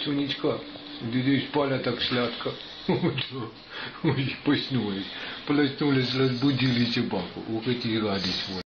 Сонечка, дивись, спала так сладко. Ой, проснулась. Проснулась, разбудили собаку. Ух, эти радость.